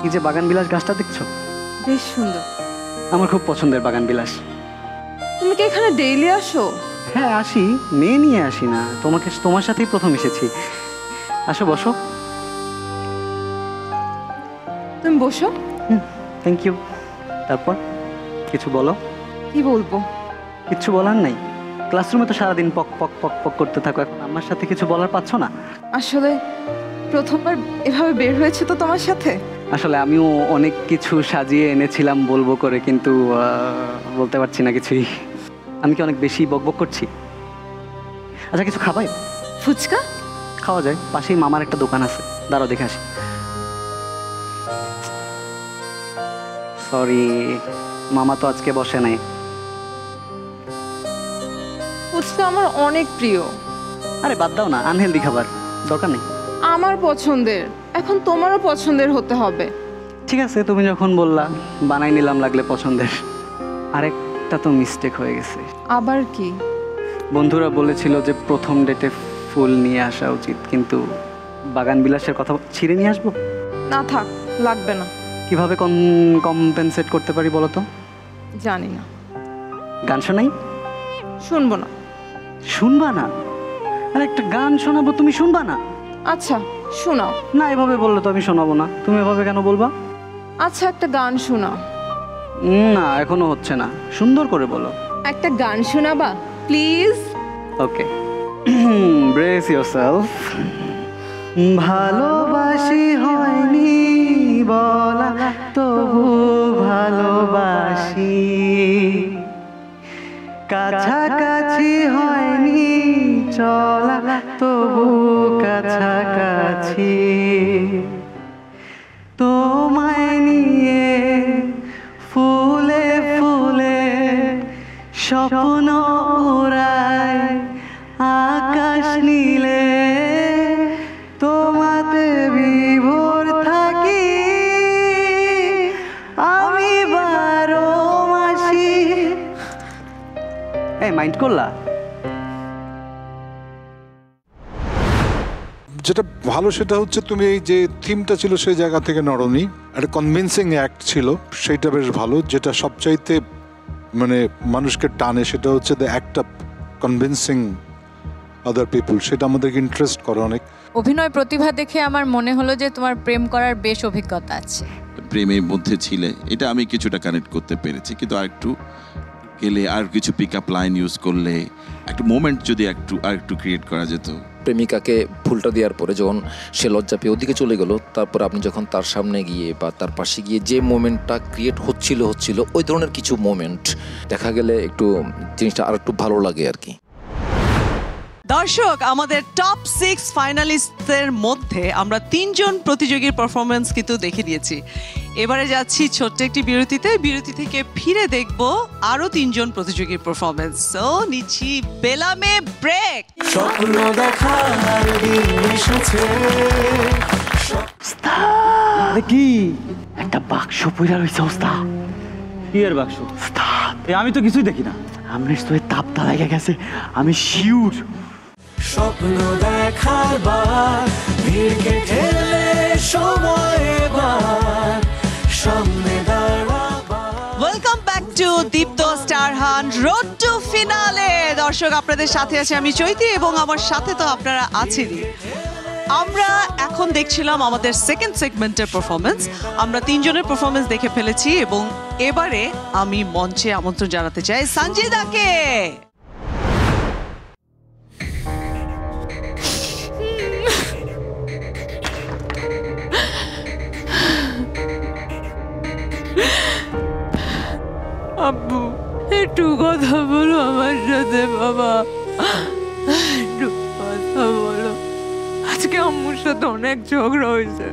এই যে বাগান বিলাস গাছটা দেখছো, বেশ সুন্দর। আমার খুব পছন্দের বাগান বিলাস। তুমি কি এখানে ডেইলি আসো? হ্যাঁ আসি, মেয়ে নিয়ে আসি না, তোমার সাথেই প্রথম এসেছি। আসো বসো। তুমি বসো। Thank you. তারপর কিছু বলো। কি বলবো? কিচ্ছু বলার নাই? ক্লাসরুমে তো সারাদিন পক পক পক পক করতে থাকো, এখন আমার সাথে কিছু বলার পাচ্ছ না? আসলে প্রথমবার এভাবে বের হয়েছে তো তোমার সাথে। আসলে আমিও অনেক কিছু সাজিয়ে এনেছিলাম বলবো করে, কিন্তু বলতে পারছি না কিছুই। আমি কি অনেক বেশি বকবক করছি? আচ্ছা কিছু খাবাই? ফুচকা খাওয়া যায়, পাশেই মামার একটা দোকান আছে, দাঁড়াও দেখে আসি। সরি, মামা তো আজকে বসে নাই। ফুচকা আমার অনেক প্রিয়। আরে বাদ দাও না, আনহেলদি খাবার, দরকার নেই। আমার পছন্দের, এখন তোমারও পছন্দের হতে হবে। ঠিক আছে, তুমি যখন বললা বানাই নিলাম, লাগলে পছন্দের। আরেকটা তো মিস্টেক হয়ে গেছে। আবার কি? বন্ধুরা বলেছিল যে প্রথম ডেটে ফুল নিয়ে আসা উচিত, কিন্তু বাগান বিলাসের কথা ছিঁড়ে নিয়ে আসবো? না থাক, লাগবে না। কিভাবে কম্পেনসেট করতে পারি বলো তো? জানি না। গান শোনাই? শুনবো না। শুনবা না? আরে একটা গান শোনাবো, তুমি শুনবা না? আচ্ছা শোনাও। না, এভাবে বললে তো আমি শোনাবো না। তুমি এভাবে কেন বলবা? আচ্ছা একটা গান শোনাও। না এখনো হচ্ছে না, সুন্দর করে বলো। একটা গান শোনাবা প্লিজ? Okay, brace yourself. ভালোবাসি হয়নি বলা, তবু ভালোবাসি। কাছাকাছি হয়নি চলা, তবু কাছাকাছি। তোমায় নিয়ে ফুলে ফুলে স্বপ্ন ওড়ায় আকাশ নীলে, তোমাতে বিভোর থাকি আমি 12 মাসি। এই মাইন্ড করলা? যেটা ভালো সেটা হচ্ছে তুমি এই যে থিমটা ছিল সেই জায়গা থেকে নড়নি, একটা কনভিন্সিং অ্যাক্ট ছিল, সেইটা বেশ ভালো। যেটা সবচাইতে মানে মানুষকে টানে সেটা হচ্ছে the act of convincing other people, সেটা আমাদেরকে ইন্টারেস্ট করে অনেক। অভিনয় প্রতিভা দেখে আমার মনে হলো যে তোমার প্রেম করার বেশ অভিজ্ঞতা আছে। প্রেমের মধ্যে ছিলে, এটা আমি কিছুটা কানেক্ট করতে পেরেছি, কিন্তু আরেকটু গেলে আর কিছু পিক আপ লাইন ইউজ করলে একটা মোমেন্ট যদি আরেকটু ক্রিয়েট করা যেত। প্রেমিকাকে ফুলটা দেওয়ার পরে যখন সে লজ্জা পেয়ে ওদিকে চলে গেল, তারপর আপনি যখন তার সামনে গিয়ে বা তার পাশে গিয়ে যে মোমেন্টটা ক্রিয়েট হচ্ছিল ওই ধরনের কিছু মোমেন্ট দেখা গেলে একটু জিনিসটা আর একটু ভালো লাগে আর কি। দর্শক, আমাদের টপ 6 ফাইনালিস্টদের মধ্যে আমরা 3 জন প্রতিযোগীর পারফরমেন্স কিন্তু দেখে দিয়েছি। এবারে যাচ্ছি ছোট্ট একটি বিরতিতে, বিরতি থেকে ফিরে দেখব আরো 3 জন প্রতিযোগীর পারফরমেন্স। সো নিচ্ছি বেলামে ব্রেক। স্বপ্ন দেখার দিন এসেছে। কি একটা বাক্স পইরা রইছে ওস্তাদ। কি এর বাক্স? আমি তো কিছুই দেখি না। আমরেশ তো তাপটা লেগে গেছে, আমি শিওর। স্বপ্ন দেখার বার ভিড়কে ঠেলে সময় এবার সামনে দাঁড়াবার। Welcome back to Deepto star hunt road to finale. দর্শক, আপনাদের সাথে আছে আমি চৈতি এবং আমার সাথে তো আপনারা আছেনই। আমরা এখন দেখছিলাম আমাদের সেকেন্ড সেগমেন্টের পারফরমেন্স। আমরা 3 জনের পারফরমেন্স দেখে ফেলেছি এবং এবারে আমি মঞ্চে আমন্ত্রণ জানাতে চাই সঞ্জিদাকে। আব্বু একটু কথা বলো আমার সাথে। বাবা একটু কথা বলো, আজকে আম্মুর সাথে অনেক ঝগড়া হয়েছে।